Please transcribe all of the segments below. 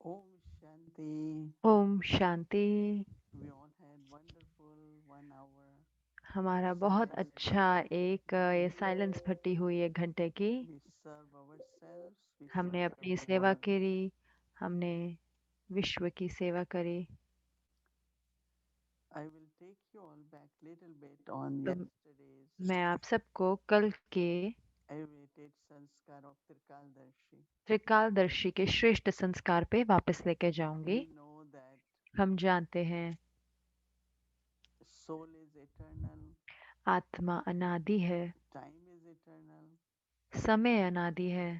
Om Shanti. Om Shanti. We all had wonderful 1 hour हमारा बहुत silence अच्छा practice. ये साइलेंस भट्टी हुई 1 घंटे की। We serve ourselves, we हमने serve अपनी the सेवा world. करी, हमने विश्व की सेवा करी। I will take you all back little bit on तो yesterday's मैं आप सबको कल के elevated sanskar of Trikaldarshi. त्रिकालदर्शी के श्रेष्ठ संस्कार पे वापस लेके We जाऊंगी। know that हम जानते हैं soul is eternal, आत्मा अनादि है, time is eternal, समय अनादि है,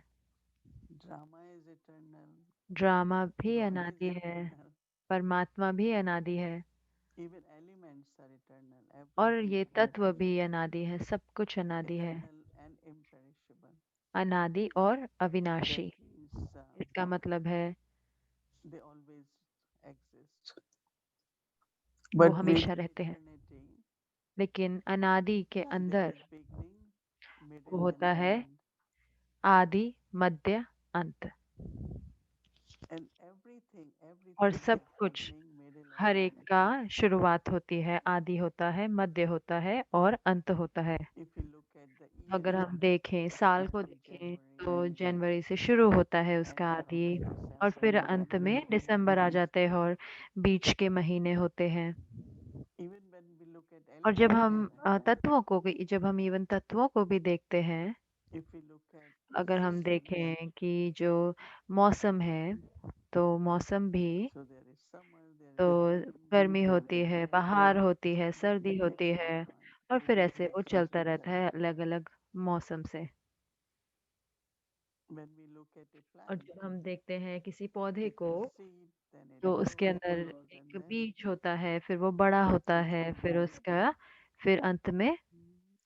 drama is eternal, ड्रामा भी God is अनादि है, eternal, परमात्मा भी अनादि है, even elements are eternal, और everything ये is तत्व eternal. भी अनादि है। सब कुछ अनादि है, Eternal and imperishable. अनादि और That अविनाशी। means इसका मतलब है they always exist. वो But हमेशा within रहते हैं। eternity, लेकिन अनादि के there अंदर is beginning, वो middle, होता and है end. आदि, मध्य, अंत। And everything, और everything सब has कुछ, beginning, middle, and हर एक end. का शुरुआत होती है, आदि होता है, मध्य होता है और अंत होता है। If you look at the year, अगर हम देखें, it साल को starts with देखें, January तो and then जनवरी से शुरू होता है उसका ends आदि, in और फिर December अंत and में दिसंबर आ जाते हैं और बीच के महीने होते हैं। even when we look at और जब elements, हम जब हम इवन तत्वों को भी देखते हैं, if we look at अगर हम seasons, देखें कि जो मौसम है, तो मौसम भी, so there is summer, there तो is spring, गर्मी होती winter, है, and बहार होती है, सर्दी it होती goes है, on और फिर with ऐसे the वो चलता seasons रहता as है well. अलग अलग मौसम से। When we look at a और plant, जब हम देखते हैं किसी पौधे it को, is seed, then it तो उसके grows, अंदर grows, and एक then बीज होता है, फिर वो बड़ा होता it है, फिर develops उसका, फिर अंत में,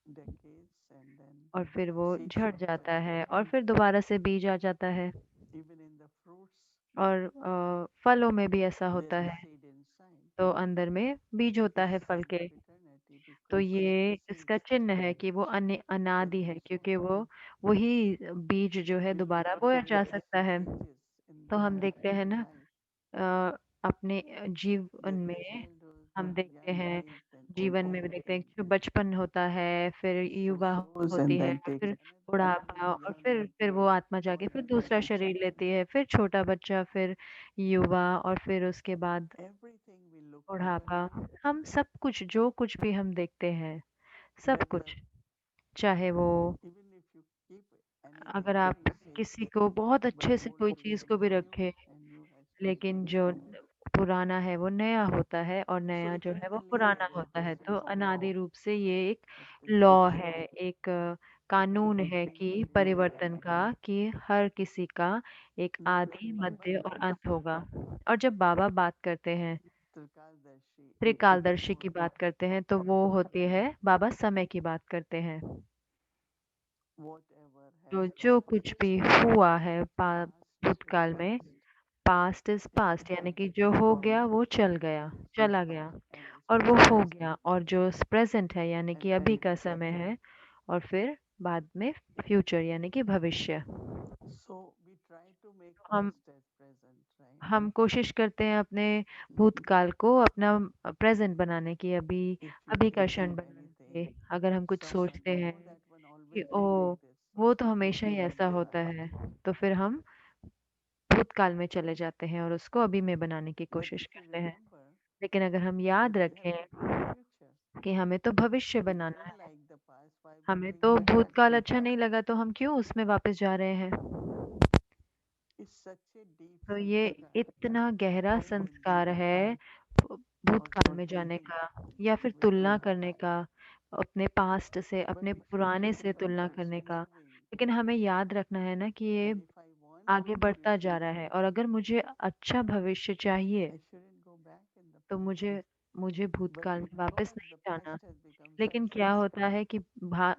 decades, and then और फिर वो seed झड़ shows जाता again. है और फिर दोबारा से बीज आ जाता है। Even in the fruits, और फलों में भी ऐसा there होता is है, seed inside. तो अंदर में बीज It होता is है फल sign of के। eternity तो because ये seeds इसका चिन्ह है कि वो get अनादि है, क्योंकि transformed. वो वही बीज जो है If we दोबारा look बोया at जा the सकता है। stages in तो हम the देखते हैं ना, life, अ, अपने जीवन there is में childhood, हम देखते young हैं, age, then old जीवन में भी age, देखते हैं कि बचपन होता है, फिर so युवा shows होती and है, then takes फिर another बुढ़ापा, form, और young, फिर वो आत्मा जाके old, फिर and then दूसरा mature. शरीर लेती है, फिर छोटा बच्चा, फिर युवा, और फिर उसके बाद Everything we look बुढ़ापा। eternal, हम सब कुछ, जो कुछ भी हम देखते हैं, सब whether कुछ, चाहे वो, even if you keep anything अगर आप very safe, किसी को बहुत but अच्छे से old कोई will चीज को become भी new रखे, and new has to become लेकिन जो old. पुराना है वो नया होता है, और So नया जो है वो eternally पुराना there होता है। तो exists no अनादि रूप से ये एक लॉ repetition, है, एक that कानून है everything कि will go परिवर्तन away. का, कि हर किसी का एक Like आदि, when Baba मध्य और talks, अंत होगा। और जब बाबा बात करते हैं, Trikaldarshi, it त्रिकालदर्शी goes की बात करते हैं, तो वो होती है, बाबा समय की बात करते हैं। whatever has तो जो passed, कुछ भी हुआ है past is भूतकाल में, past, past is it past, यानी कि happened, जो हो गया वो चल and गया, past is चला गया, past and is और वो हो present, गया। और जो प्रेजेंट है, यानी and कि then अभी का समय है, और फिर बाद में फ्यूचर, यानी कि भविष्य। so we try to make हम past as present, right? हम कोशिश करते हैं अपने भूतकाल को अपना प्रेजेंट बनाने की, अभी, If you अभी का believe क्षण बनाने anything, की। अगर हम कुछ someone, सोचते हैं oh, that one कि always O, do like this, so वो तो we हमेशा ही keep ऐसा in the होता past. है, तो फिर हम भूतकाल में चले जाते हैं और उसको अभी में बनाने की But कोशिश if you करते हैं। remember लेकिन अगर हम that याद we have to रखें create future, कि हमें तो भविष्य we बनाना don't है, like the past, why we are हमें going तो back भूतकाल again? अच्छा नहीं लगा, तो हम क्यों उसमें वापस जा रहे हैं? It's such a deep तो ये sanskar, इतना गहरा going in संस्कार between है, or भूतकाल में जाने comparing का, या फिर with the तुलना करने past. का, अपने पास्ट से, But अपने if you पुराने से तुलना remember, it's करने का। moving. लेकिन हमें याद रखना है ना कि ये And if I want आगे good बढ़ता जा future, रहा है, और अगर मुझे अच्छा भविष्य चाहिए, I shouldn't go back in the तो past. मुझे मुझे But भूतकाल में वापस because नहीं the जाना। past has become लेकिन such क्या होता sanskar, है कि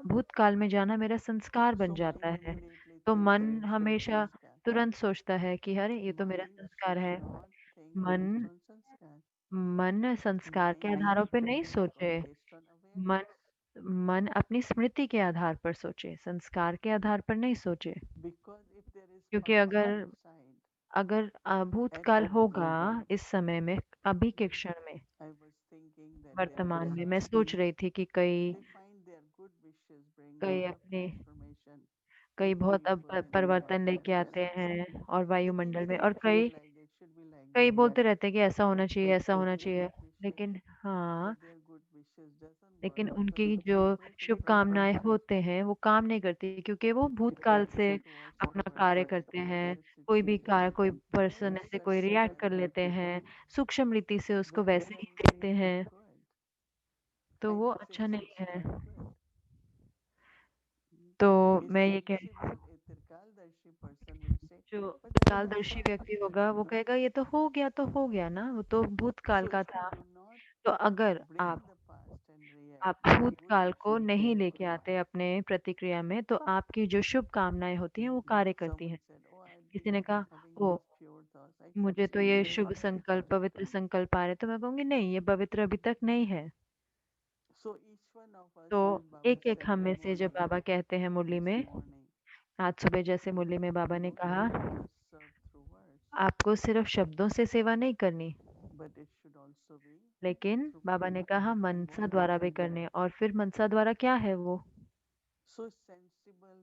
भूतकाल में जाना मेरा संस्कार so बन जाता mind है। immediately तो thinks मन that it's your हमेशा sanskar. तुरंत सोचता है कि अरे, ये तो मेरा Mind संस्कार should है। not think मन based on sanskar. मन संस्कार के Mind आधारों needs पे to नहीं think सोचे। based on मन awareness. मन अपनी स्मृति के आधार पर सोचे, संस्कार के आधार पर नहीं सोचे। Because if there is क्योंकि past अगर outside, अगर At भूतकाल that होगा moment, इस समय में, अभी के क्षण में, I was thinking that their वर्तमान में मैं wishes, सोच रही थी कि कई they find their good wishes bring a कई lot of अपने transformation कई in बहुत अब people and परिवर्तन environment लेके आते presence. हैं और They think वायुमंडल में, they और feel कई like it should be like कई that, that बोलते रहते हैं कि ऐसा होना चाहिए, they ऐसा they होना do चाहिए। good wishes, लेकिन हाँ, but their good wishes doesn't work लेकिन because उनकी of जो complete different शुभकामनाएं person. होते हैं वो काम नहीं करती, क्योंकि वो It भूतकाल helps से you to also अपना कार्य करते perspective हैं। their कोई भी कार्य, situation. कोई And पर्सन it's ऐसे such कोई रिएक्ट कर time लेते हैं, सूक्ष्म रीति से उसको when वैसे ही we देखते feel हैं, good. तो I वो must say अच्छा नहीं it's है। quite good. तो A मैं ये कह sensible, a Tirkaldarshi person will say, जो but that is the कालदर्शी व्यक्ति past. होगा वो कहेगा ये तो हो गया ना, वो तो भूतकाल So का if you था। do not तो अगर bring आप the past and आप react with good भूतकाल को wishes नहीं लेके carefully, आते अपने प्रतिक्रिया में, तो आपकी जो शुभकामनाएं होती हैं वो कार्य करती someone हैं। said, oh, I've किसी been ने कहा, having O these pure thoughts. I kept मुझे तो saying, ये yes, शुभ yes, संकल्प, let it पवित्र come. संकल्प आ रहे, तो मैं कहूंगी नहीं, ये पवित्र अभी तक नहीं है। So each one of us, तो when Baba एक एक said हम in में से जो morning, बाबा कहते हैं मुरली this में, morning, आज सुबह जैसे मुरली में बाबा ने no कहा, longer just serve through words, आपको सिर्फ शब्दों से सेवा नहीं करनी, but it should also be लेकिन through बाबा ने faith कहा and मनसा द्वारा motivation. भी करने। और फिर मनसा द्वारा क्या है वो? So sensible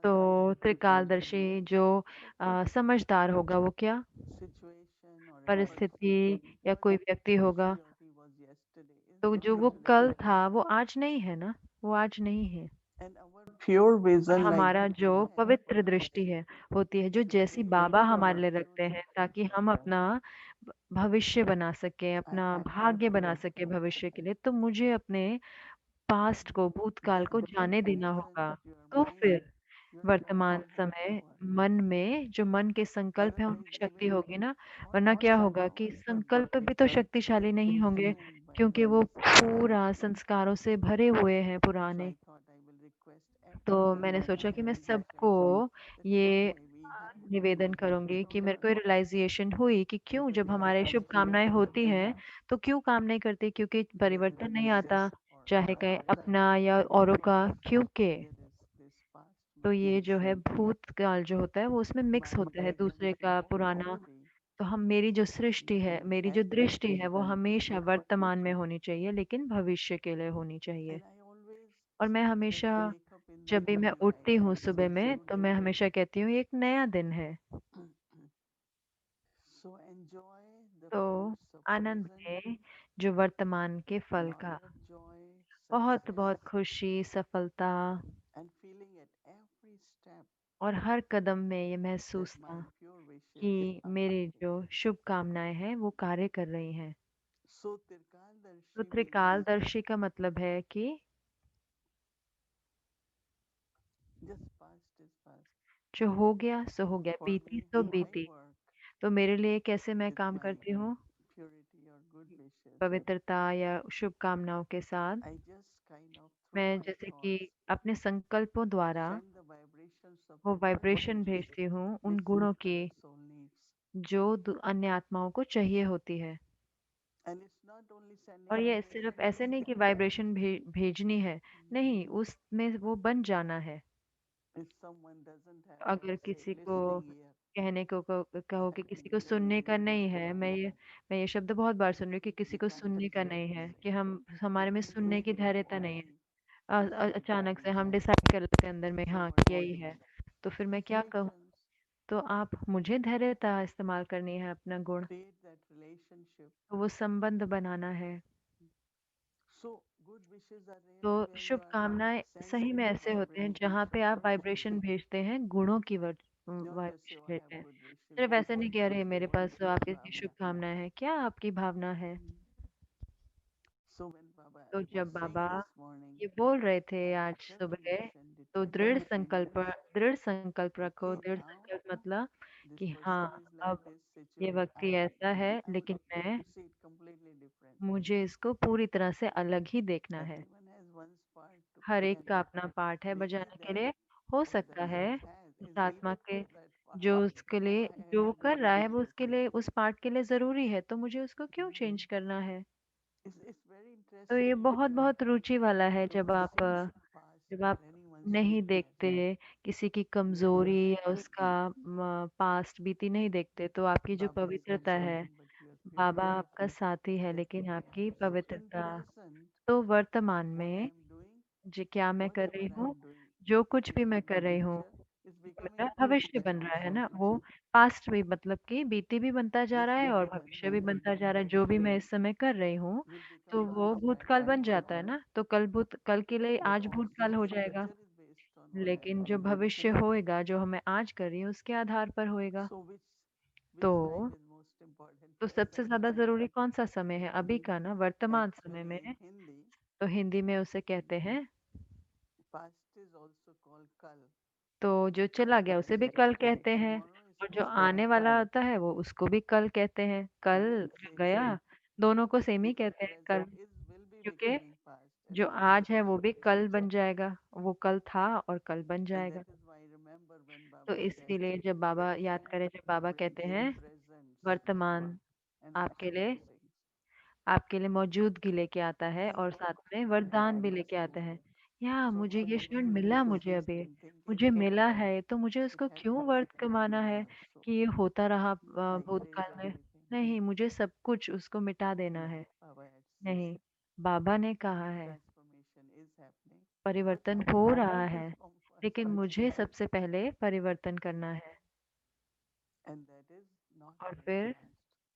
तो Tirkaldarshi people will त्रिकालदर्शी say जो that समझदार होगा वो क्या, situation or a परिस्थिति person, या what कोई व्यक्ति होगा, she or he was yesterday is तो जो वो different कल today. था वो आज नहीं है ना, वो आज नहीं है। And our pure और vision, like हमारा जो Baba has पवित्र for us, दृष्टि है, होती है, जो is जैसी to बाबा build हमारे our लिए रखते हैं, future ताकि हम together. अपना भविष्य बना सके, I, अपना I, I भाग्य बना feel सके भविष्य के लिए, तो मुझे अपने पास्ट को, भूतकाल को that जाने देना reasons होगा। your तो mind, फिर your thoughts वर्तमान will have समय power. मन में जो मन के संकल्प है Otherwise, उनमें शक्ति even होगी ना, thought वरना क्या process होगा कि will not work संकल्प भी तो शक्तिशाली नहीं होंगे, influenced by क्योंकि वो words. पूरा संस्कारों से भरे हुए हैं So पुराने। I thought I will request तो everyone मैंने that सोचा कि मैं having that सबको feeling that ये okay, we have good निवेदन wishes करूंगी कि from मेरे को God. रियलाइजेशन हुई कि क्यों Because जब if it हमारे was शुभकामनाएं different, होती हैं तो क्यों काम नहीं करती, क्योंकि there is परिवर्तन a नहीं आता, message for चाहे all of कहीं us that अपना या औरों का। क्योंकि there is this past तो ये message. जो है भूतकाल जो होता है वो उसमें मिक्स My होता है दूसरे intention का पुराना। always be तो हम, मेरी जो सृष्टि है, मेरी जो at that दृष्टि है, वो moment, हमेशा वर्तमान में होनी चाहिए, लेकिन भविष्य के लिए होनी चाहिए। and I always, और मैं when हमेशा, I wake up in the जब भी मैं morning, I उठती हूँ say this सुबह is में, new तो day. मैं हमेशा कहती हूँ ये एक नया दिन है। So enjoy the तो fruits of आनंद present, में जो वर्तमान के फल lot का, of joy, बहुत success, बहुत खुशी, सफलता, and feeling at every step और हर कदम में ये that महसूस my था pure wishes कि are मेरी working. जो शुभकामनाएं हैं वो कार्य कर रही हैं। So तो Tirkaldarshi means त्रिकालदर्शी का मतलब है कि just past is past. जो हो गया सो हो गया, For बीती me, सो my बीती। work तो मेरे लिए कैसे मैं with काम my करती हूँ? purity or good wishes, पवित्रता या शुभकामनाओं के साथ, I just kind of through मैं my जैसे कि thoughts अपने संकल्पों द्वारा send the vibrations of वो the good वाइब्रेशन things भेजती हूँ उन which गुणों की, other soul needs. जो अन्य आत्माओं को चाहिए होती है। And it's not only और sending ये सिर्फ vibrations, ऐसे नहीं कि वाइब्रेशन भेजनी है, नहीं, उसमें वो बन जाना है। if someone doesn't have, अगर let's say, किसी को listening ear, कहने को कहो I कि can किसी को clearly सुनने का नहीं listen है, to you. मैं ये शब्द बहुत बार सुन रही हूँ कि किसी You को can't सुनने का just नहीं है, say. कि हम, You हमारे में can सुनने की feel it धैर्यता नहीं है। only through the अचानक से हम vision. डिसाइड कर लेते हैं अंदर में, So हाँ what you यही do? है। तो फिर मैं क्या कहूँ? Patience, तो आप, मुझे धैर्यता इस्तेमाल करनी है अपना गुण, create that relationship. तो वो संबंध बनाना है। So good wishes are तो really where you are शुभकामनाएं सही sending में the ऐसे होते हैं vibrations जहाँ of पे आप good वाइब्रेशन wishes. भेजते हैं, गुणों की Not just say, vibration oh, I भेजते have हैं। good wishes. सिर्फ This ऐसा नहीं is कि अरे मेरे पास तो your आपकी bhavna. शुभकामनाएं हैं, क्या आपकी भावना है? So when Baba तो was जब saying बाबा this morning, ये बोल रहे थे I आज सुबह, affirmation तो determinedly दृढ़ संकल्प रखो। okay, दृढ़ now संकल्प मतलब this कि person हाँ, is like अब this ये situation. व्यक्ति ऐसा है, I would लेकिन like मैं, to see it completely different. मुझे इसको पूरी तरह से अलग ही देखना है। Everyone has one part to her play, एक and का अपना पार्ट है maybe बजाने के that लिए। हो what the सकता है soul has उस is आत्मा needed के, for that part. जो उसके So लिए, why I जो वो have to कर रहा है change वो it? उसके लिए, उस पार्ट के लिए ज़रूरी है, तो मुझे उसको क्यों चेंज करना है? It's very तो ये interesting बहुत बहुत रुचि वाला है to see past जब in आप anyone's नहीं concept there. देखते, किसी की There is कमजोरी या उसका purity. पास्ट बीती नहीं देखते, तो आपकी जो Baba is पवित्रता है, observing, but you are Baba thinking आपका साथी है, that लेकिन why I आपकी am so in पवित्रता। present, तो वर्तमान what I में am doing, जी क्या मैं कर whatever रही I हूँ, am doing जो कुछ भी मैं in the कर रही हूँ, future is वो becoming मेरा good भविष्य बन रहा है response ना, for वो future, पास्ट भी मतलब कि बीती भी बनता जा which रहा है will और become भविष्य भी good बनता जा रहा है। जो भी मैं इस समय कर रही हूँ, will become तो वो multiplied भूतकाल बन जाता है tenfold. ना, तो कल के लिए But आज भूतकाल obviously हो जाएगा। future is based on what I am लेकिन जो doing भविष्य today. होएगा, जो मैं आज कर रही हूँ, उसके आधार पर होएगा। So तो which time is most important? तो सबसे Present ज्यादा time. जरूरी कौन सा समय है? अभी का ना, वर्तमान समय Actually in में। Hindi, तो हिंदी में उसे कहते हैं, past is also called kal. तो जो चला गया That उसे is भी कल yesterday. कहते हैं, Tomorrow is और जो also आने called वाला kal. होता है वो उसको भी कल कहते हैं। कल Both जो same गया, thing. दोनों को सेम ही Because कहते हैं कल, present is will be क्योंकि becoming past and जो past आज will है be वो भी becoming कल future. बन जाएगा, वो कल था और कल बन And जाएगा। that is why remember when तो Baba said इसीलिए जब बाबा याद करें, जब बाबा कहते हैं presents वर्तमान and आपके also लिए blessings. मौजूदगी लेके आता है, Think और what साथ में I have वरदान भी in this लेके आता है। moment. या So मुझे how ये much क्षण you मिला, use मुझे this अभी in thinking मुझे it, मिला है, तो मुझे it उसको has क्यों व्यर्थ multiplied कमाना है also. कि ये होता रहा I erase भूतकाल में। everything. नहीं, मुझे सब कुछ उसको मिटा देना No, है। Baba had said नहीं, बाबा ने कहा है transformation is happening, but परिवर्तन I हो have to रहा है, perform first. लेकिन मुझे सबसे पहले परिवर्तन करना है, And that is not और in the फिर past.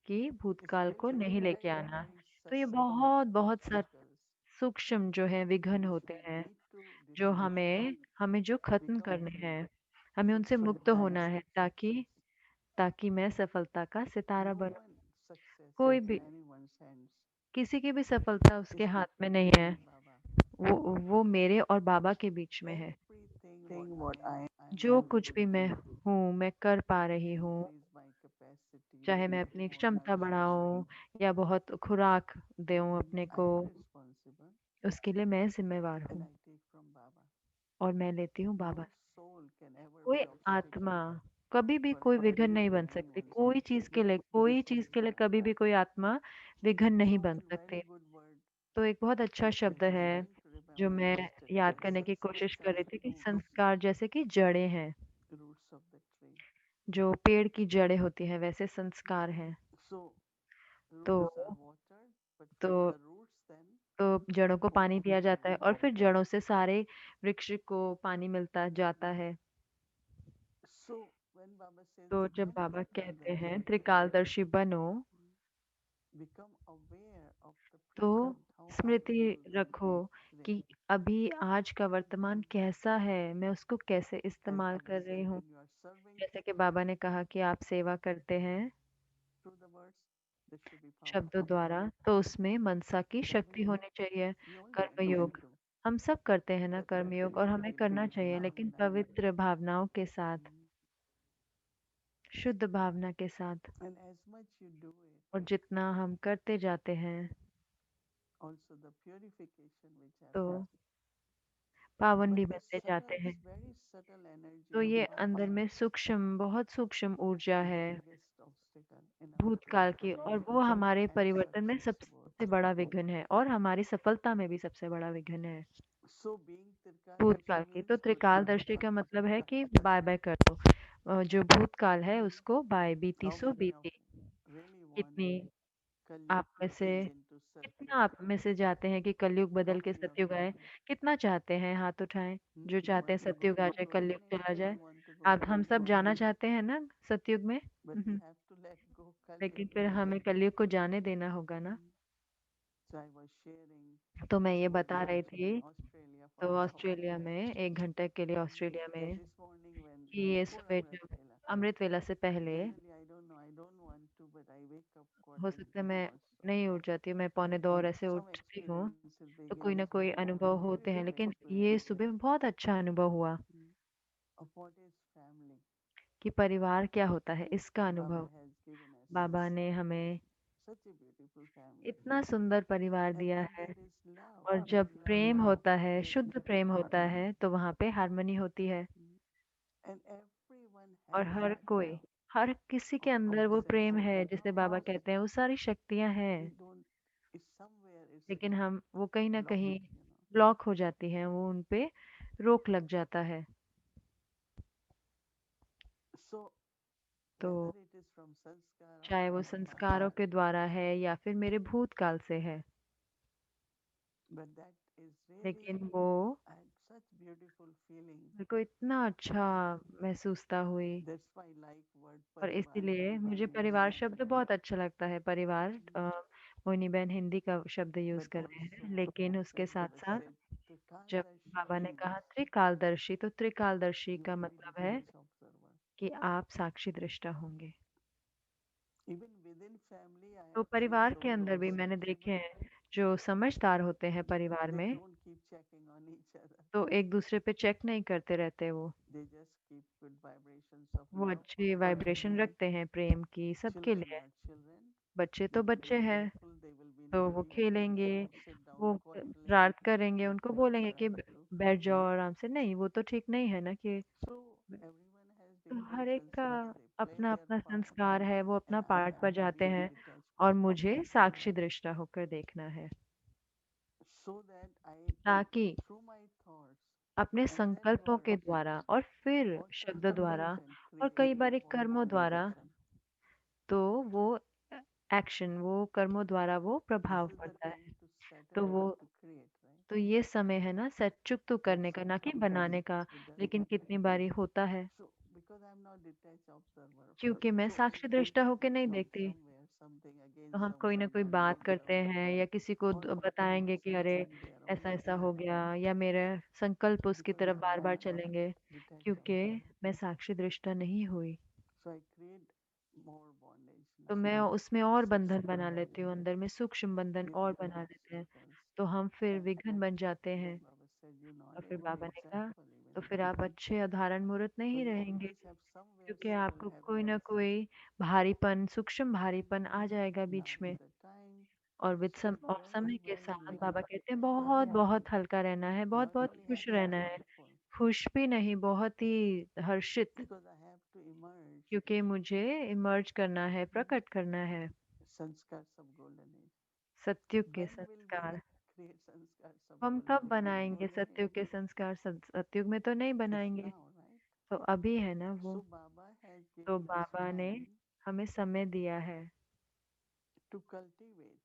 कि भूतकाल को Spiritually, नहीं there लेके are आना। very तो ये subtle बहुत बहुत obstacles सूक्ष्म जो है विघ्न which होते we हैं, need to जो dismantle, हमें हमें जो खत्म become करने free, हैं, हमें उनसे so मुक्त that I होना है, achieve ताकि success. मैं सफलता का सितारा No बनूं। one success कोई is in भी, anyone's hands. किसी की भी सफलता उसके It's हाथ में between नहीं me है। and Baba. वो मेरे और बाबा के बीच में है। Everything what I am जो able कुछ to भी मैं do हूँ, मैं कर पा to रही हूँ, increase my capacity, चाहे to मैं give अपनी more क्षमता nutrition, बढ़ाऊं या बहुत खुराक दूं अपने I को, am responsible उसके लिए मैं जिम्मेवार and हूँ, I take from Baba. और मैं लेती हूँ बाबा। No soul can ever कोई be आत्मा obstacle कभी भी for कोई विघन नहीं fulfilling बन सकती, anyone's mission. कोई चीज के लिए कभी भी कोई आत्मा विघन नहीं So बन one सकती। very good word तो एक बहुत अच्छा which शब्द I was है trying to जो remember मैं yesterday याद is करने की कोशिश कर as रही थी, कि roots, संस्कार जैसे कि जड़ें हैं, roots of the tree. जो पेड़ की जड़ें होती हैं, वैसे संस्कार हैं। So तो roots are watered, but तो from the roots then जड़ों को most पानी of दिया the जाता है, tree और फिर grows. जड़ों से सारे वृक्ष को पानी मिलता जाता है। So when Baba says तो जब become बाबा कहते हैं Trikaldarshi, त्रिकालदर्शी बनो, become aware of the तो present, how Smriti mindful to be रखो today. कि अभी आज का वर्तमान कैसा है, मैं उसको कैसे As इस्तेमाल Baba कर रही said, हूँ। when you are serving जैसे कि बाबा ने कहा कि आप सेवा करते हैं through the words, this should be शब्दों powerful. द्वारा, तो उसमें मनसा की शक्ति Karma होनी चाहिए। we all can कर्मयोग do, हम सब करते हैं ना, but with कर्मयोग, और pure हमें feeling करना and चाहिए, लेकिन bhavna. पवित्र भावनाओं के साथ, शुद्ध भावना के साथ। And as much you do it, और जितना हम करते जाते हैं, also the purification which तो happens. पावन But भी the बनते subtle, जाते this हैं। very subtle energy तो of ये past अंदर में सूक्ष्म, बहुत सूक्ष्म ऊर्जा is the है biggest obstacle in our भूतकाल की, और वो transformation हमारे and परिवर्तन में success both. सबसे बड़ा विघ्न है, और हमारी सफलता में भी सबसे बड़ा विघ्न है So being भूतकाल Tirkaldarshi की। means तो goodbye. त्रिकालदर्शी का मतलब है कि बाय बाय कर दो, जो भूतकाल है उसको बाय, बीती How सो many of बीती। really want कितनी Kalyug आप to में से change into कितना Satyug? आप में से जाते हैं कि कलयुग How बदल के many of सतयुग you आए? want? कितना चाहते हैं? हाथ उठाएं, जो चाहते हैं What you सतयुग want आ to जाए, go? कलयुग चला Definitely जाए। you want to go आप हम सब Kalyug, जाना चाहते हैं ना सतयुग में। but we have to let go लेकिन Kalyug. फिर हमें कलयुग को जाने देना होगा ना। So I was sharing तो मैं ये बता रही something थी, in Australia for तो an hour. ऑस्ट्रेलिया में 1 घंटे के लिए ऑस्ट्रेलिया That में, this morning when कि ये before सुबह Amrit जब Vela, अमृत वेला से पहले, usually I don't know, I don't want to, but I wake up हो quarter सकता है 2 मैं also. नहीं उठ जाती हूँ, मैं 2:45 और ऐसे Some उठती हूँ, experiences तो begin कोई ना कोई with अनुभव very होते हैं, लेकिन beautiful ये सुबह में बहुत अच्छा अनुभव हुआ of what is family. कि परिवार क्या होता है, इसका Baba अनुभव। has given us बाबा ने हमें such a beautiful family. इतना सुंदर परिवार And दिया when है, there is love, और pure जब love, प्रेम होता है, there is शुद्ध प्रेम होता harmony. है, तो वहाँ पे हार्मनी होती है। And everyone और has that love हर किसी के of अंदर वो प्रेम sensitivity. है, जिसे बाबा कहते हैं, वो सारी शक्तियां We हैं, don't, it's somewhere it's लेकिन हम वो कहीं ना blocked, कहीं ब्लॉक हो जाती हैं, वो उनपे रोक लग जाता है। So तो whether it is from sanskar or चाहे वो from the संस्कारों past, के द्वारा है या फिर मेरे भूतकाल से है, but that is लेकिन really, वो I had such beautiful feeling. मेरे को इतना अच्छा महसूसता हुई। That's why I like word और parivar इसीलिए in मुझे Hindi very परिवार much. शब्द बहुत अच्छा लगता है। परिवार मोहिनी बहन हिंदी का शब्द यूज But कर रहे हैं, also लेकिन उसके when साथ Baba साथ said जब Trikaldarshi बाबा ने means कहा त्रिकालदर्शी, तो त्रिकालदर्शी you का will be मतलब है detached observer. कि आप साक्षी दृष्टा होंगे। Even within family, I तो have seen परिवार के those who अंदर are भी मैंने देखे sensible. हैं जो समझदार होते हैं परिवार They में, don't keep checking on each other. तो एक दूसरे पे चेक नहीं करते रहते वो। They just keep good vibrations of वो love अच्छी for वाइब्रेशन everyone. रखते हैं प्रेम की सबके Children लिए। are children. बच्चे तो If they बच्चे are हैं, willful, they will be in तो वो dream. खेलेंगे, They will sit down वो quietly. रात करेंगे, उनको Nothing बोलेंगे कि interrupt you. बैठ जाओ आराम से, नहीं वो तो ठीक नहीं है ना कि। So everyone has तो different हर एक का sanskar. They play अपना their अपना part, संस्कार है, वो and अपना I पार्ट have to बजाते be a हैं। detached और person मुझे साक्षी दृष्टा होकर देखना है, so that I, ताकि through my thoughts, अपने and then संकल्पों के words द्वारा और फिर or शब्द द्वारा transformation, और create कई a बार कर्मों positive द्वारा, action. तो वो एक्शन, वो कर्मों द्वारा वो This प्रभाव is the पड़ता time है। to settle तो वो, not to create, right? तो ये समय है ना सच्चुक तो But करने का, ना कि sometimes बनाने का। it doesn't लेकिन happen. कितनी बारी होता है, So because I'm not detached observer, क्योंकि मैं so I साक्षी keep दृष्टा होके नहीं from देखती। somewhere something तो against हम कोई ना someone कोई or बात करते observer हैं या किसी को or talking बताएंगे about कि अरे something and they are ऐसा always ऐसा हो negative गया, या मेरे संकल्प उसकी because तरफ I'm बार not बार चलेंगे, detached क्योंकि observer. मैं साक्षी दृष्टा नहीं हुई। So I create more bondage तो now, मैं उसमें और बंधन सूक्ष्म बना लेती bondage. हूँ, अंदर में सूक्ष्म बंधन It और बना becomes लेते हैं। hindrance. तो हम फिर And विघ्न बन जाते then हैं। Baba said, you're not और a फिर good बाबा ने कहा, example तो even फिर then. आप अच्छे अधारण मूर्त So नहीं you रहेंगे, always have somewhere क्योंकि subtle आपको कोई ना heaviness. कोई भारीपन, सूक्ष्म भारीपन आ जाएगा Now बीच में। with the time, और और very, समय के very साथ light, बाबा कहते हैं बहुत बहुत हल्का रहना है, बहुत not बहुत only खुश happy, रहना है। joyful, खुश भी नहीं, बहुत ही हर्षित, because I have to emerge. क्योंकि मुझे इमर्ज करना है, प्रकट करना है Sanskar sab golden age. सत्युग के When will we संस्कार। create sanskar sab हम golden कब age? In बनाएंगे golden सत्युग age, के संस्कार? सत्युग में तो नहीं it's बनाएंगे। now, right? तो अभी है ना वो। So Baba has तो given us बाबा ने time हमें समय दिया है to cultivate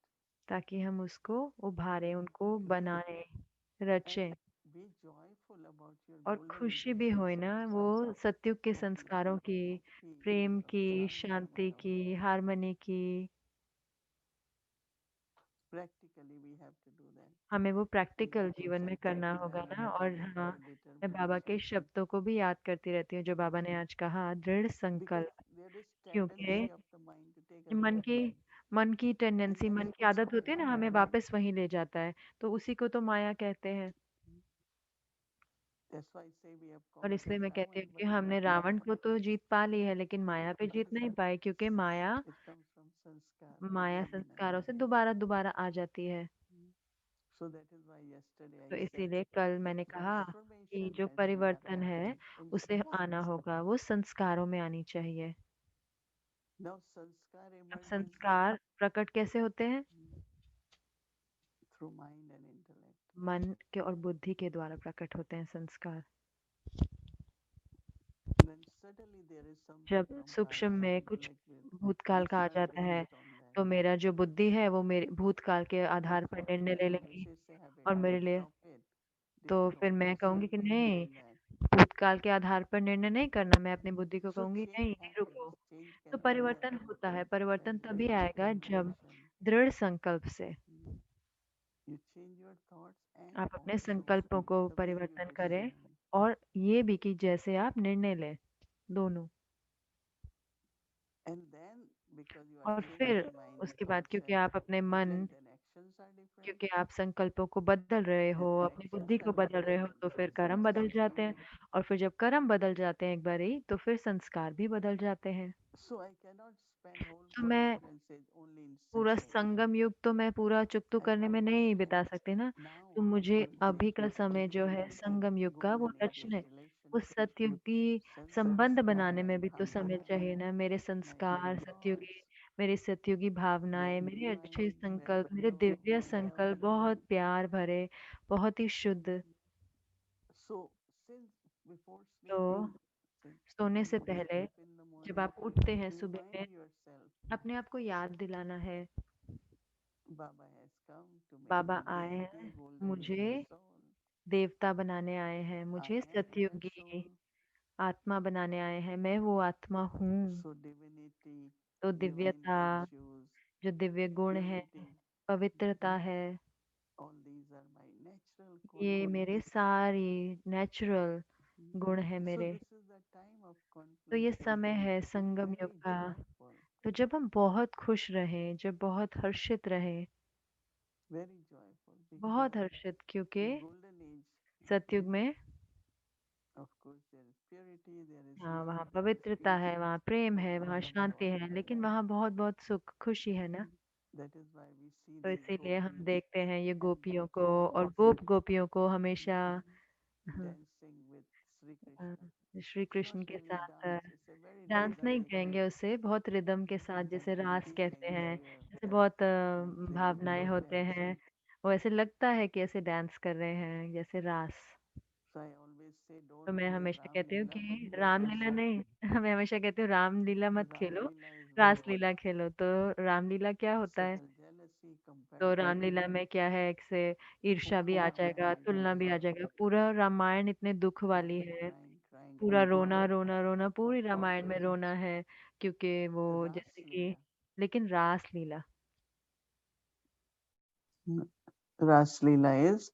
ताकि हम उसको उभारें, उनको create बनाएं, and रचें। be joyful about your और golden खुशी ages भी होए ना वो sensations सत्युग के of संस्कारों love, की, of peace, प्रेम of की, harmony, शांति of की, हार्मनी की। practically we have to do that. हमें वो And प्रैक्टिकल of course जीवन I में keep करना होगा ना। और remembering हाँ, your मैं बाबा के determination शब्दों को भी याद करती रहती हूँ जो बाबा ने आज कहा, दृढ़ because संकल्प। there is क्योंकि tendency of the mind to take us मन back की मन की and टेंडेंसी, that's मन की आदत possible, होती है ना, right? हमें वापस वहीं ले जाता है। तो उसी को तो माया कहते हैं। That's why I say we have और इसलिए conquered मैं कहती Ravan हूँ कि but not हमने रावण Maya. को तो जीत पा ली है, लेकिन माया पे जीत नहीं पाए, क्योंकि माया It comes from sanskar Maya again and संस्कारों again. से दोबारा दोबारा आ जाती है। So that is why yesterday तो I said इसीलिए कल the मैंने कहा कि transformation जो has to परिवर्तन happen है in उसे आना sanskar. होगा, वो संस्कारों में आनी चाहिए। Now sanskar अब emerges संस्कार प्रकट कैसे होते हैं? through mind and intellect. मन के और बुद्धि के द्वारा प्रकट होते हैं संस्कार। Then suddenly there is something जब from past सूक्ष्म में time कुछ like we भूतकाल का आ start जाता है, based on that. तो मेरा जो बुद्धि है वो मेरे भूतकाल के And आधार पर for me निर्णय I ले always लेगी। say habit, और मेरे लिए, stop it. This तो is फिर मैं always कहूंगी कि something नहीं, doing that. भूतकाल के आधार पर निर्णय नहीं करना। मैं अपनी बुद्धि को So कहूंगी नहीं change नहीं, happens. रुको। Change तो can only परिवर्तन happen होता है, परिवर्तन when there तभी is आएगा जब determination. दृढ़ संकल्प से You change your thoughts and आप अपने also संकल्पों को the way you परिवर्तन करें, discern. और ये भी कि जैसे आप निर्णय लें, दोनों। And then because you are और changing फिर mind, उसके बाद, thoughts क्योंकि and आप अपने मन, intellect, then actions are different. क्योंकि आप संकल्पों को बदल रहे हो, And when अपनी actions बुद्धि are को बदल रहे different, हो, तो फिर कर्म बदल sanskars जाते हैं। change. और फिर जब कर्म बदल जाते हैं एक बारी, तो फिर संस्कार भी बदल जाते हैं। So I cannot spend whole तो my मैं existence only in पूरा settling. संगम युग तो मैं पूरा चुकतू I करने have में to नहीं spend बिता सकती ना। now तो मुझे to अभी का समय जो है cultivate संगम युग का, वो golden ages रचने, वो relationship, सतयुगी senses, संबंध बनाने my में भी तो समय bhavana, चाहिए ना। मेरे my संस्कार good सतयुगी, thoughts, मेरी सतयुगी भावनाएं, very मेरे अच्छे divine, very संकल्प, मेरे pure, दिव्य love. संकल्प, बहुत प्यार भरे, बहुत ही शुद्ध। So before तो sleeping, say, सोने when से you wake पहले up in the जब morning, आप उठते हैं सुबह remind में yourself, अपने आप को याद दिलाना है, Baba has come to make Baba me आए हैं deity, golden मुझे age soul. देवता बनाने आए हैं, I मुझे am that सतयुगी soul. आत्मा बनाने आए हैं, मैं वो आत्मा हूँ। So divinity, तो divine दिव्यता, virtues, जो दिव्य गुण है, purity, पवित्रता है, all these are my natural ये मेरे qualities. सारी नेचुरल Hmm. गुण है So मेरे। this is the time of तो ये completion, समय है to be संगम युग very का। joyful, तो जब हम बहुत खुश रहें, जब बहुत हर्षित रहें, very joyful, बहुत because हर्षित, क्योंकि in golden age, सतयुग में of course, there is purity, there is हाँ love, वहाँ there is पवित्रता peace, है, वहाँ प्रेम but है, वहाँ lot of शांति joy. है, लेकिन वहाँ बहुत बहुत सुख खुशी है ना। Hmm. That is why we see तो these इसीलिए हम gopis देखते हैं ये and गोपियों को और gopis गोपियों को हमेशा हाँ, dancing with Sri Krishna. Shri It's not Krishna के really साथ dance, it's a very dance नहीं rhythmic कहेंगे उसे, बहुत रिदम के साथ, जैसे रास कहते activities हैं, where जैसे बहुत they play with भावनाएं होते हैं, intention. वो ऐसे लगता है कि ऐसे डांस कर रहे हैं जैसे रास। So I always say, तो don't मैं play हमेशा Ram कहती हूँ Leela, but कि play रामलीला Rasa. नहीं मैं हमेशा कहती हूँ रामलीला मत Ram Khelo, Leela is very रासलीला खेलो। तो रामलीला क्या होता है? subtle jealousy, तो comparison, रामलीला में क्या है, एक से ईर्ष्या भी आ जाएगा, तुलना भी आ compromising, जाएगा। पूरा रामायण इतने दुख वाली crying, है, crying, crying, पूरा crying. रोना रोना रोना, पूरी रामायण में रोना है, क्योंकि वो Ras जैसे कि Leela. लेकिन रासलीला, Ras Leela is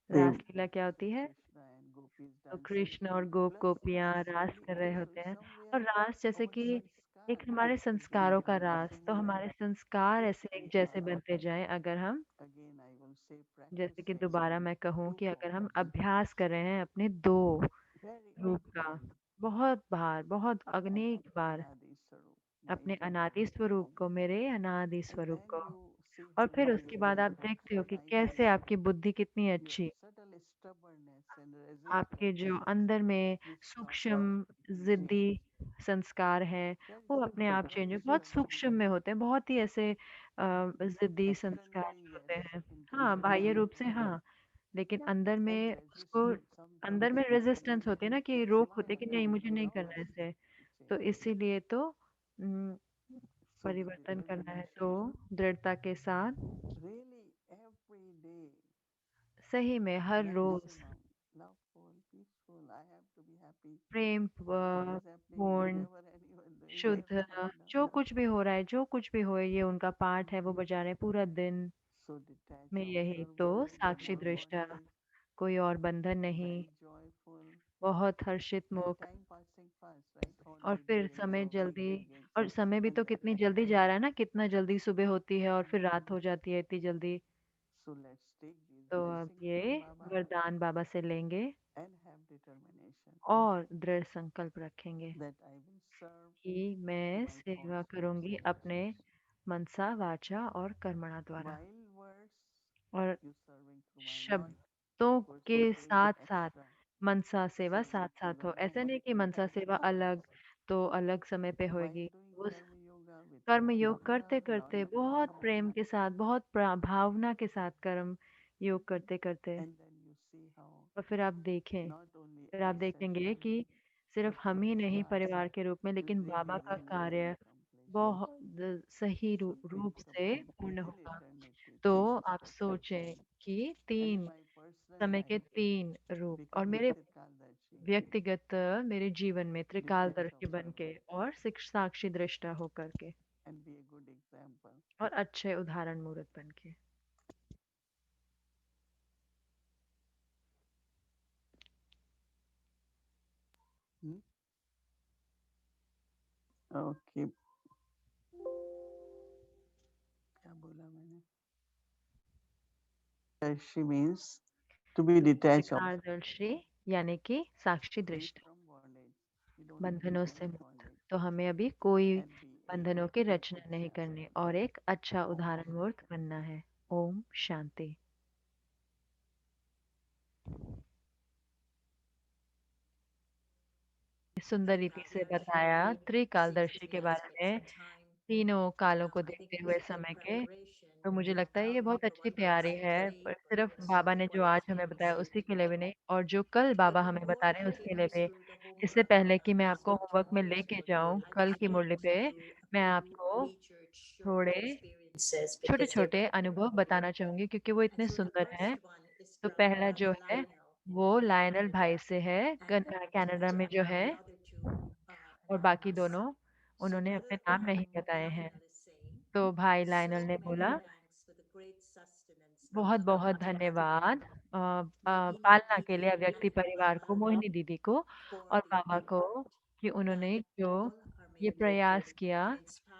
they रासलीला क्या होती है? Krishna and gopis तो dancing. कृष्ण और गोप Plus गोपियां Ras रास really कर रहे also होते is हैं। और somewhere रास जैसे our कि एक sanskar हमारे संस्कारों का increase. रास, तो We are हमारे संस्कार if ऐसे एक we जैसे are बनते जाएं अगर हम, again I will say जैसे कि practicing दोबारा मैं कहूँ two कि अगर हम forms अभ्यास कर रहे हैं अपने दो very रूप का, actively. बहुत बार, बहुत My अनेक बार, Anadi Sarup, my अपने divine अनादि स्वरूप Om. को, मेरे अनादि And स्वरूप then को, you see और how फिर you उसके बाद आप remember देखते so हो कि nicely कैसे आपकी बुद्धि कितनी your अच्छी, subtle stubbornness and आपके resistance जो अंदर में which thought सूक्ष्म easy, जिद्दी संस्कार हैं, very वो अपने subtle आप चेंज हो, बहुत resistance, सूक्ष्म में होते हैं, बहुत ही ऐसे जिद्दी संस्कार externally जो yes, होते हैं। हाँ, बाह्य internally रूप से हाँ, लेकिन अंदर and में उसको, resistant अंदर sometimes. में रेजिस्टेंस होती है ना, कि That's रोक why होती है कि we नहीं मुझे नहीं allow करना है us इसे। to तो change. इसीलिए तो So with परिवर्तन करना है, determination, तो दृढ़ता के साथ really every day, सही में हर रोज maximum loveful, peaceful. I have to be happy. Prem What is happening, पूर्ण, whatever anyone doing, I have शुद्ध, to bow जो down. कुछ भी हो रहा है, जो कुछ भी हो, ये उनका पाठ है, वो बजा रहे हैं पूरा दिन So detach में। यही तो observer, साक्षी no दृष्टा, bondage, कोई और बंधन नहीं, very joyful, बहुत हर्षित and मुख। time passing fast, right? और Hardly फिर begins, समय already जल्दी, begins, और समय भी and तो that कितनी is जल्दी why. जा रहा है ना, कितना जल्दी सुबह होती है और फिर रात हो जाती है इतनी जल्दी। So let's take these तो अब blessings ये from Baba वरदान बाबा से लेंगे and have determination और दृढ़ संकल्प रखेंगे that I will serve कि मैं my सेवा thoughts, words, करूंगी and अपने actions. मनसा वाचा और कर्मणा द्वारा। While words और you serving through my mouth, of शब्दों course, के you doing साथ साथ extra मनसा सेवा साथ serving through साथ the हो, ऐसा mind, नहीं कि मनसा सेवा अलग तो अलग समय पे while होएगी। doing वो karma yoga with कर्म lot of योग करते love, lot करते of बहुत prana, प्रेम के साथ, बहुत भावना के साथ कर्म योग करते करते, and then you see how और फिर आप देखें, not only फिर I आप देखेंगे section, कि but सिर्फ हम ही नहीं God's परिवार के रूप में, will लेकिन really, बाबा का really, कार्य really accomplish. बहुत सही So रूप think से about पूर्ण till होगा। eternity, तो think आप सोचें कि and तीन my personal समय के life तीन रूप, और becoming मेरे Tirthaldarshi, व्यक्तिगत मेरे जीवन में the best त्रिकालदर्शी बन के observer, और साक्षी दृष्टा होकर के and be a good example. और अच्छे उदाहरण मूर्त बन के। Hmm? Okay, क्या बोला मैंने? Darshi means to be detached of, त्रिकालदर्शी यानी कि साक्षी free दृष्टा, from bondage. You don't बंधनों face से any मुक्त। bondage तो हमें अभी कोई and be a बंधनों good की perfect रचना नहीं करनी Shastra. और एक अच्छा उदाहरण मूर्त बनना है। ओम शांति। सुंदर रीति से बताया त्रिकालदर्शी के बारे में, तीनों कालों को देखते हुए समय के, तो मुझे लगता है ये बहुत अच्छी what was तैयारी I है, पर afraid, what सिर्फ़ was बाबा ने जो what आज was हमें maybe बताया उसी के लिए भी safer. नहीं और जो कल बाबा But the हमें more बता रहे I हैं उसके लिए advanced भी। through the इससे homework, पहले कि मैं as आपको with होमवर्क में always लेके with जाऊँ you, I कल की began मुरली to पे, do a मैं few आपको major short थोड़े experiences because they're छोटे-छोटे very अनुभव memorable. बताना चाहूँगी क्योंकि वो And इतने so the सुंदर हैं। first one is तो from पहला जो है Lionel वो in लायनल भाई Canada, से है and कनाडा में जो है the other two और बाकी anonymous. दोनों So उन्होंने अपने नाम नहीं बताए हैं। Lionel is saying, तो भाई लायनल so ने many बोला, thanks for the great sustenance of the बहुत-बहुत धन्यवाद Mohini पालना के लिए Didi व्यक्ति and परिवार को, Baba मोहिनी दीदी को for और the बाबा को effort कि उन्होंने that जो all are ये making प्रयास किया in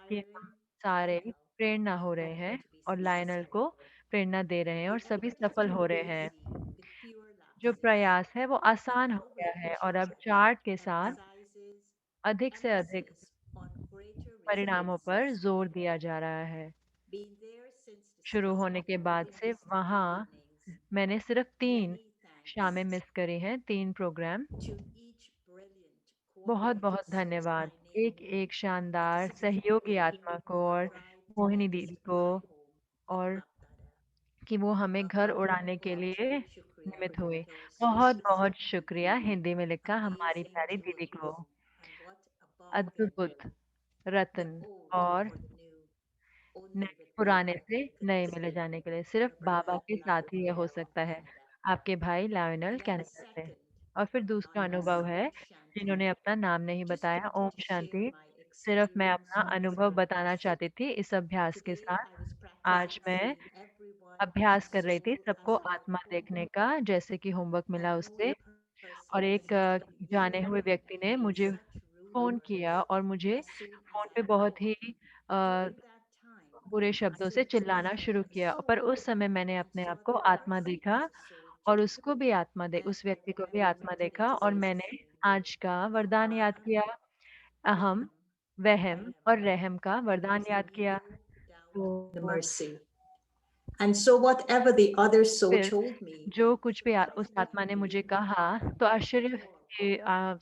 कि inspiring हम सारे Lionel प्रेरणा हो रहे हैं to be और लायनल successful. को प्रेरणा दे रहे हैं और The सभी effort has सफल been हो रहे हैं। easy with fewer जो lapses. प्रयास है वो The आसान हो गया है और अब outreach चार्ट के साथ emphasizes अधिक से अधिक emphasis on greater परिणामों पर resiliences. जोर दिया जा रहा है। Being there since the शुरू होने start के बाद in से December वहाँ evenings, मैंने सिर्फ़ 3 many शामें thanks मिस करी हैं, 3 programme. to each brilliant cooperative बहुत-बहुत soul धन्यवाद I knew एक-एक शानदार participating सहयोगी with आत्मा me को in the और Pride मोहिनी Palace दीदी को Fly Home in और Babdada. कि वो हमें घर बहुत उड़ाने के बहुत लिए शुक्रिया निमित्त हुए। तो बहुत-बहुत शुक्रिया हिंदी में लिखा हमारी amazing प्यारी दीदी को। dreams and what a bargain अद्भुत, the रत्न old और for the new नए only with पुराने Baba से can नए this में ले be. जाने के लिए सिर्फ़ Your बाबा brother के साथ ही ये हो Lionel of सकता है, Canada. आपके भाई Lionel And then the Canada से। second और फिर from दूसरा Anonymous अनुभव है, Om Shanti. जिन्होंने अपना नाम नहीं Just बताया, wanted Om to share Shanti. my सिर्फ़ मैं experience अपना with this अनुभव बताना practice. चाहती थी इस अभ्यास के Today साथ। I was आज practicing मैं seeing everyone अभ्यास as कर रही थी soul सबको as with आत्मा देखने homework. का, जैसे कि होमवर्क And मिला no उससे person और एक hesitated जाने even हुए व्यक्ति to ने use मुझे such rude फ़ोन किया words और मुझे as soon as phone I पे बहुत ही walked. And a, during that time, बुरे I शब्दों से simply चिल्लाना शुरू felt a किया। पर soul उस समय मैंने and अपने आप saw को the आत्मा person देखा as a soul और too. उसको भी आत्मा दे And उस व्यक्ति को भी I was आत्मा देखा और meditating मैंने saying, आज का वरदान याद Aham, किया, अहम, Vaham, वहम Rehem, और रहम का and वरदान there's the याद किया। ego, doubt, the तो mercy. And so, whatever the other soul फिर told me जो कुछ भी उस surprised आत्मा ने me मुझे कहा, तो not at आश्चर्य all. से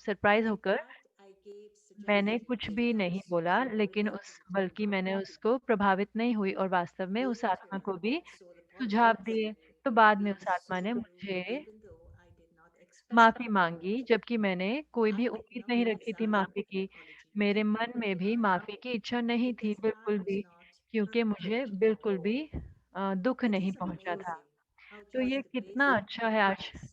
सरप्राइज़ In होकर fact, I gave मैंने suggestions कुछ भी नहीं as बोला, to how लेकिन they उस can बल्कि take मैंने on. उसको प्रभावित नहीं हुई और वास्तव में उस आत्मा Later, को भी I saw the सुझाव positives, दिए। तो बाद में being उस आत्मा ने so rude, मुझे even though I did not expect माफ़ी it. माँगी, जबकि मैंने कोई भी I did उम्मीद not नहीं रखी थी desire माफ़ी an की। apology मेरे मन में भी माफ़ी की इच्छा नहीं थी because I बिल्कुल was भी, not क्योंकि मुझे hurt at बिल्कुल all. भी दुःख It नहीं is पहुँचा था। amazing how तो just ये the कितना basic अच्छा है आज practice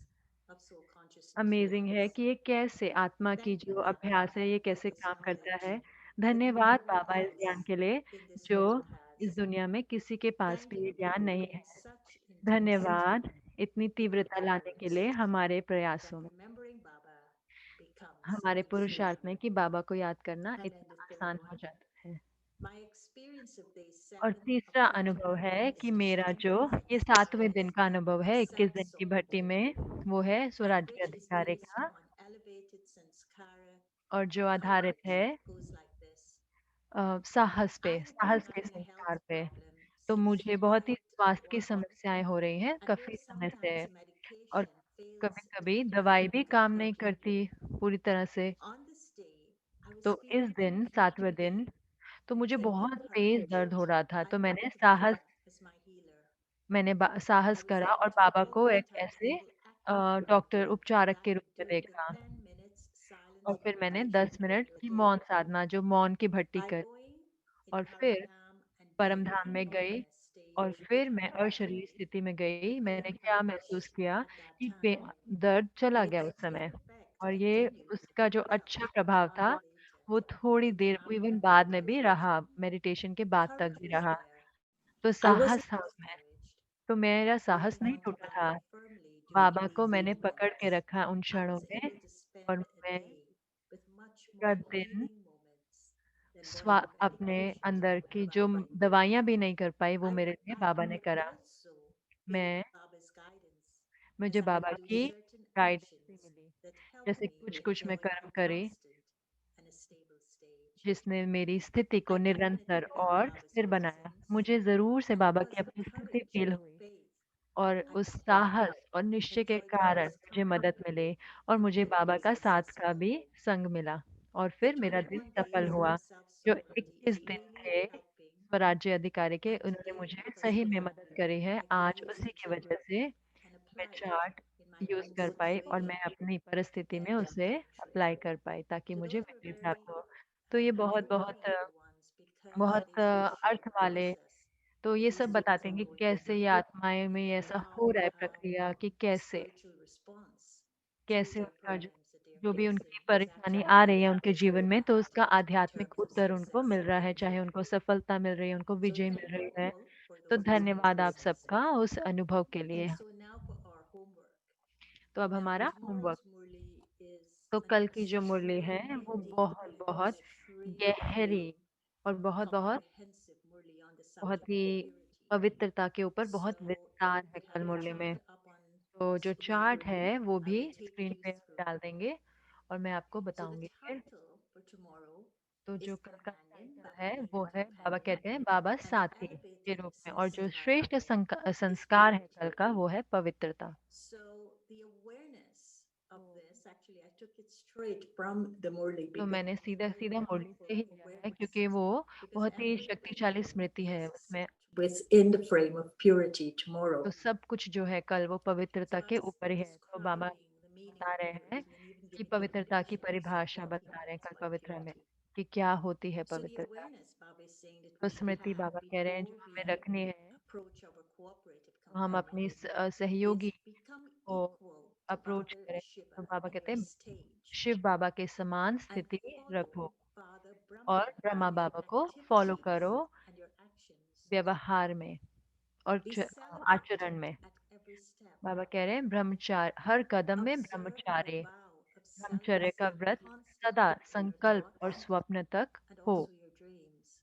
of soul consciousness amazing है works. कि ये कैसे आत्मा की Thank you, जो Baba, अभ्यास है, ये for कैसे this काम करता knowledge है। that धन्यवाद no one बाबा इस else ज्ञान के लिए, in this जो world इस has. दुनिया में किसी के पास Thank भी ये you for ज्ञान नहीं bringing है। such intensity धन्यवाद इतनी in our तीव्रता लाने के efforts लिए हमारे that प्रयासों में, remembering Baba becomes हमारे पुरुषार्थ intuitive. में कि बाबा को याद करना And then the इतना third आसान हो one, जाता है। my experience of day और 7 of तीसरा अनुभव 21 है is कि मेरा जो distinct from ये the 7वें previous दिन का अनुभव है 21 set दिन की भट्टी solitude, में, वो है and स्वराज्य which is अधिकारी based का on elevated sanskara. और जो How आधारित much है goes like this. पे, I have been साहस के having a health संस्कार पे। problem तो since मुझे बहुत ही quite a स्वास्थ्य की while, समस्याएँ हो रही हैं and where काफ़ी समय से sometimes और medication fails कभी-कभी दवाई entirely भी to काम help नहीं me. करती पूरी तरह से। On this day, I was तो इस feeling दिन completely 7वें दिन good. तो मुझे And with बहुत तेज़ courage, दर्द हो रहा था, I तो मैंने asked Baba as my healer. I साहस was करा able और to बाबा को एक pinpoint a ऐसे clinical acupuncture डॉक्टर उपचारक के that रूप में during the देखा 10 minutes और silence फिर मैंने meditation 10 during मिनट the की day, मौन साधना जो मौन की भट्टी by कर going in और फिर paramdham and being परमधाम में गई in a और stage फिर मैं without अशरीरी pain, स्थिति में गई। the मैंने pain क्या महसूस vanished किया at that कि time. दर्द चला And गया its उस समय good effect और ये continued उसका जो well अच्छा into प्रभाव a था, month later वो थोड़ी in देर इवन ongoing बाद में भी meditation. रहा, मेडिटेशन के बाद तक Courage भी was रहा। there. तो I was साहस था उसमें, encouraged, तो मेरा साहस holding नहीं on to टूटा Baba था। firmly during बाबा को these मैंने पकड़ के evenings. रखा उन I क्षणों was में able to spend और a मैं day with much पूरा more दिन healing moments than whatever अपने medications अंदर could की जो provide. दवाइयाँ भी नहीं कर पाई, वो I, मेरे लिए I बाबा ने could करा। also feel मैं Baba's guidance मुझे as I Baba would do की certain गाइडेंस भी actions मिली। that help जैसे me कुछ-कुछ मैं go into कर्म a करे, constant and a stable stage. जिसने मेरी स्थिति को I निरंतर definitely felt और Baba's स्थिर बनाया। presence, मुझे ज़रूर से and it बाबा was की the अपनी स्थिति courage फ़ील and हुई faith और I उस displayed साहस और निश्चय that के joined कारण Baba's मुझे मदद company मिली और and मुझे made बाबा me का साथ का successful. भी संग मिला और The फिर मेरा दिन 21 सफल days of हुआ। जो self-sovereignty 21 दिन really थे, helping स्वराज्य अधिकारी के, And उन्होंने today, मुझे for सही में मदद example, करी है। I can आज use उसी the की वजह turmeric से and मैं apply it chart in my use own कर पाई और मैं situation अपनी परिस्थिति में and उसे country. अप्लाई कर पाई ताकि So मुझे those were विजय प्राप्त हो। तो uh, ये very बहुत meaningful ones because बहुत they really earth showed the वाले, process तो that ये these सब cities बताते are हैं कि going कैसे ये through आत्माएँ में and ऐसा how हो रहा है प्रक्रिया, कि the कैसे spiritual response to कैसे their उनका problems that they are जो भी facing उनकी is परेशानी actually आ रही है leading उनके जीवन में, तो उसका to the आध्यात्मिक terms of उत्तर उनको success मिल and रहा है, चाहे victory. उनको सफलता मिल रही है, उनको So विजय मिल thank रही you है। all for तो those धन्यवाद आप experiences. सबका उस अनुभव के लिए। And so now for our homework. तो अब Now हमारा होमवर्क, tomorrow's Murli is तो an कल की जो मुरली है extremely वो deep, बहुत extremely गहरी और comprehensive Murli on the बहुत subject of ही purity. पवित्रता के ऊपर बहुत So विस्तार if है we have कल the मुरली में। chart up on तो the जो चार्ट screen, है वो I भी will take स्क्रीन you पे through. डाल देंगे और मैं आपको So the बताऊंगी फिर। title for tomorrow तो जो is कल का Companion. टाइटल Baba है meaning वो है, बाबा companion. कहते हैं बाबा And the साथी के elevated रूप में, और जो sanskar श्रेष्ठ is संस्कार है कल purity. का वो है पवित्रता। So the awareness of this, actually, I took it straight from the Murli तो because मैंने it's सीधा very सीधा मुरली powerful से ही लिया है awareness. क्योंकि वो Because बहुत ही शक्तिशाली everything स्मृति है is उसमें। within the frame of purity tomorrow. तो सब कुछ जो है कल वो So पवित्रता I के was ऊपर ही है। तो बाबा describing the meaning बता of रहे हैं purity and even कि giving पवित्रता की definitions of परिभाषा what he बता रहे हैं means कल by पवित्र में, purity. कि क्या होती है So the पवित्रता। awareness Baba is saying that तो we should स्मृति have बाबा कह रहे हैं before जो हमें we रखनी है, approach our cooperative तो हम companion अपनी is सहयोगी become को equal to अप्रोच Father करें। Shiva तो बाबा and कहते your हैं stage शिव बाबा के समान and स्थिति follow रखो Father Brahma और ब्रह्मा in your बाबा को फॉलो activities करो and your actions. व्यवहार में और Be celibate आचरण में। at every step. बाबा कह रहे हैं ब्रह्मचार्य, हर कदम में Observe your ब्रह्मचार्य, vow of ब्रह्मचर्य का celibacy व्रत सदा constantly in your संकल्प और thoughts स्वप्न तक and हो। also your dreams.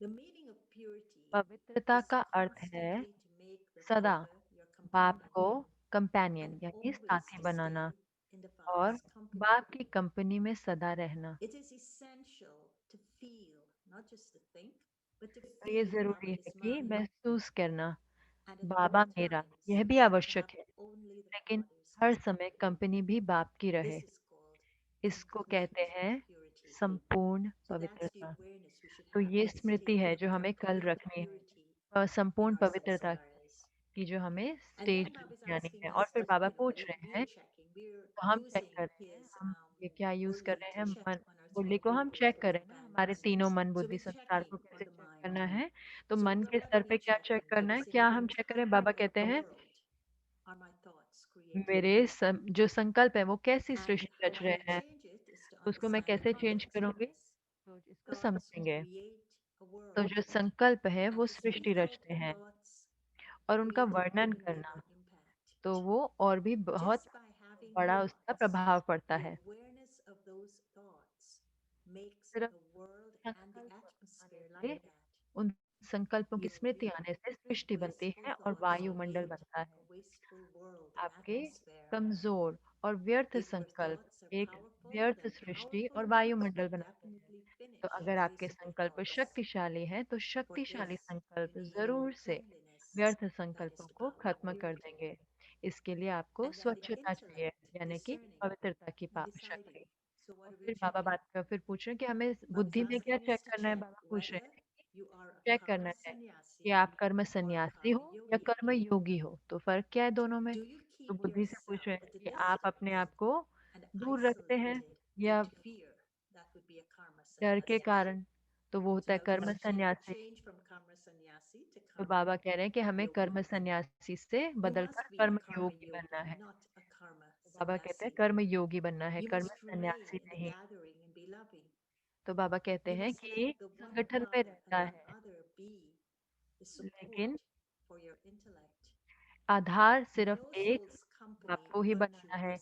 The meaning of purity पवित्रता is का अर्थ है constantly to make the सदा Father your बाप companion को and कंपेनियन यानी always साथी to banana stay in the और Father's company. बाप की कंपनी में सदा रहना। It is essential to feel, not just to think, but to तो ये feel जरूरी Baba है is कि mine. महसूस करना And at बाबा all मेरा, times, यह भी to आवश्यक have है, only the लेकिन Father's हर समय company. कंपनी भी बाप की रहे। This is called इसको कहते complete हैं purity. संपूर्ण So that's the पवित्रता। awareness we should तो have. ये Let's स्मृति take है जो हमें कल complete रखनी है, purity in संपूर्ण our पवित्रता samskaras. की जो हमें And स्टेज then Baba's जानी asking है। और us फिर to, बाबा पूछ we're, रहे we're हैं, checking, we're तो हम चेक using कर रहे हैं, his हम ये क्या यूज कर Murli रहे to हैं, check मन on our बुद्धि three को हम चेक cooperative कर रहे हैं ना, हमारे companions. तीनों मन So बुद्धि we're संस्कार checking को on कैसे the चेक mind. करना है। तो So मन के what स्तर are पे we क्या चेक checking? करना Baba है, said क्या the हम चेक करें। बाबा कहते entire हैं world are my thoughts creating. जो संकल्प है वो कैसी And सृष्टि how रच I रहे will हैं, change it is to तो उसको मैं understand the कैसे चेंज context of करूंगी, this. तो इसको Thoughts समझेंगे। create a तो world. जो संकल्प है And वो to सृष्टि speak out रचते हैं, thoughts और उनका create an वर्णन even करना, bigger impact. तो वो और भी बहुत Just by having बड़ा उसका thoughts, प्रभाव पड़ता the है। awareness of those thoughts makes सिर्फ the world and the संकल्प आने atmosphere से, like that. उन संकल्पों की You स्मृति आने से सृष्टि बनती blissful है और thoughts वायुमंडल create बनता a है। wasteful world and आपके atmosphere. कमजोर और व्यर्थ If your संकल्प thoughts are एक powerful, व्यर्थ then सृष्टि powerful और thoughts वायुमंडल will बनाते हैं। definitely तो finish अगर आपके wasteful संकल्प thoughts. शक्तिशाली हैं, तो For शक्तिशाली this, संकल्प you need जरूर से cleanliness. व्यर्थ That is संकल्पों the को power of खत्म कर purity. देंगे। इसके लिए आपको And then the स्वच्छता चाहिए, intellect यानी कि discerning पवित्रता की and deciding. शक्ति। So what और are we फिर बाबा checking? फिर पूछ रहे हैं कि हमें Baba's बुद्धि में क्या asking us चेक to करना है। check बाबा पूछ रहे whether हैं कि you are a check karma करना है कि sannyasi आप कर्म or a सन्यासी karma हो या yogi. कर्म योगी हो, तो फर्क क्या है दोनों में। Do you तो keep बुद्धि से पूछ yourself रहे at हैं a कि आप अपने distance आप को and दूर रखते हैं isolated due या to fear? That would be a karma डर के sannyasi. कारण, तो वो So होता है now कर्म let's सन्यासी। change from karma sannyasi to तो karma बाबा कह रहे हैं कि हमें yogi. कर्म सन्यासी से You बदलकर must be a कर्म karma योगी बनना yogi, है। not a karma तो बाबा कहते हैं sannyasi. कर्म योगी बनना है, You कर्म must remain सन्यासी in the नहीं। gathering and be loving. तो बाबा कहते You हैं must कि let the one संगठन में Father and रहता one है, other be the support लेकिन for your intellect. आधार सिर्फ No एक soul's बाप company को ही but बनाना you, है।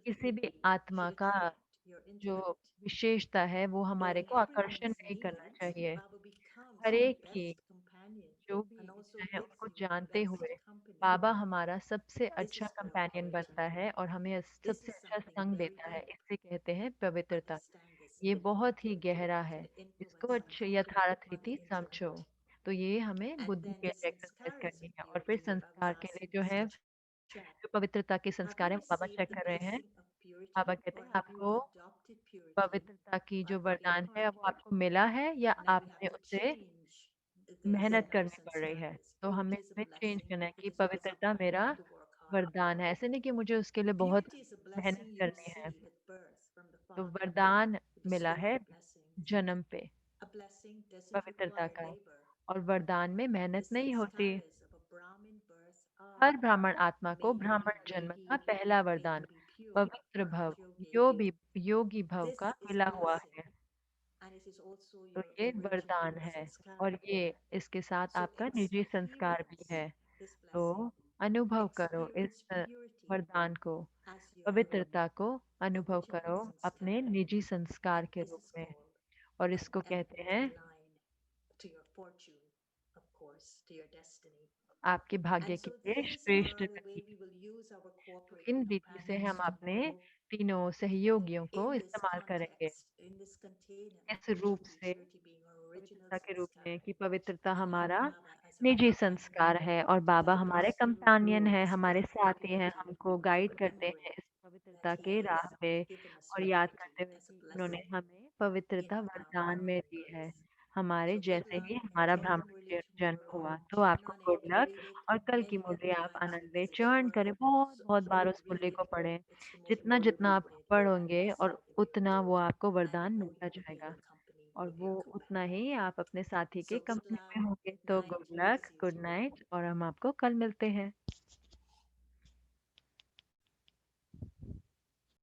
किसी especially, भी आत्मा should का attract your जो intellect. विशेषता है वो हमारे Knowing को आकर्षण everyone's नहीं करना needs, चाहिए। Baba becomes हर your एक की best companion जो भी and also इच्छा है gives उनको you the जानते best हुए company. बाबा हमारा सबसे This अच्छा is called कंपेनियन purity. बनता है और हमें This सबसे is अच्छा something संग very देता है। deep. इसे कहते हैं पवित्रता। Understand this ये and बहुत ही गहरा to है, the इसको influence and अच्छे company यथार्थ on the रीति समझो। intellect. तो ये हमें And बुद्धि then के the लिए एक्सरसाइज sanskaras करनी of है। और फिर purity, where Baba's संस्कार के लिए asking जो us है, to check. जो पवित्रता के Have you संस्कार है वो बाबा received चेक the कर रहे हैं। blessing of purity बाबा कहते or हैं have you आपको adopted purity? पवित्रता की जो but we are वरदान है वो parted, आपको मिला है या and then we have आपने to उसे change this मेहनत करनी person पड़ रही है? status. तो हमें Purity is a इसमें चेंज blessing. करना है It कि is not पवित्रता something we मेरा have to work hard वरदान for. है। ऐसे नहीं कि मुझे उसके लिए बहुत Purity is a मेहनत blessing you करनी है। receive at birth from the तो Father. वरदान You मिला bestow है the blessing. जन्म पे, A blessing doesn't पवित्रता require का, labor. और वरदान में मेहनत This is the नहीं होती। status of a Brahmin birth of हर ब्राह्मण आत्मा को may he be ब्राह्मण जन्म का yogi, पहला may he वरदान be pure, पवित्र भव, Raj Yogi. योगी भव This का is a मिला हुआ blessing, है। and it is also तो your ये original वरदान है sanskar. और ये इसके साथ So आपका निजी संस्कार भी experience है। this तो blessing. अनुभव करो इस Experience purity वरदान को, as your पवित्रता को अनुभव original करो अपने sanskar. निजी संस्कार And के this रूप is में, called और इसको an कहते हैं incline to your fortune, of course, to your destiny. आपके भाग्य And के so लिए these श्रेष्ठ are the way गति। we will use our तो cooperative इन विधि से companions हम अपने tomorrow तीनों सहयोगियों को in this इस्तेमाल करेंगे context, in this container इस of रूप purity, से, purity being our original पवित्रता के रूप sanskar, में, कि पवित्रता and we have हमारा Baba as our निजी companion संस्कार है और to बाबा help हमारे us कंपेनियन grow है, this हमारे path of साथी हैं, purity हमको by गाइड करते remembering हैं इस that पवित्रता He के has राह पे, given us और याद purity करते हुए as a कि उन्होंने blessing हमें in पवित्रता our वरदान में Brahmin दी है, birth. हमारे So good जैसे luck ही and हमारा Jai ब्राह्मण Murli जन्म tomorrow. हुआ। तो आपको Shivnane, good if you luck, read it और कल की many मुरली आप times आनंद ले, because it's चरण करें, बहुत बहुत बार so उस मुरली को read. पढ़ें। It's the most जितना जितना आप motivated पढ़ोगे और blessing उतना वो आपको and वरदान more मिलता you will be in जाएगा, company और with वो your उतना companion. ही आप अपने साथी के So good कंपनी luck, में होंगे। good तो night, good luck, see you good tomorrow. Night, और हम आपको कल मिलते हैं।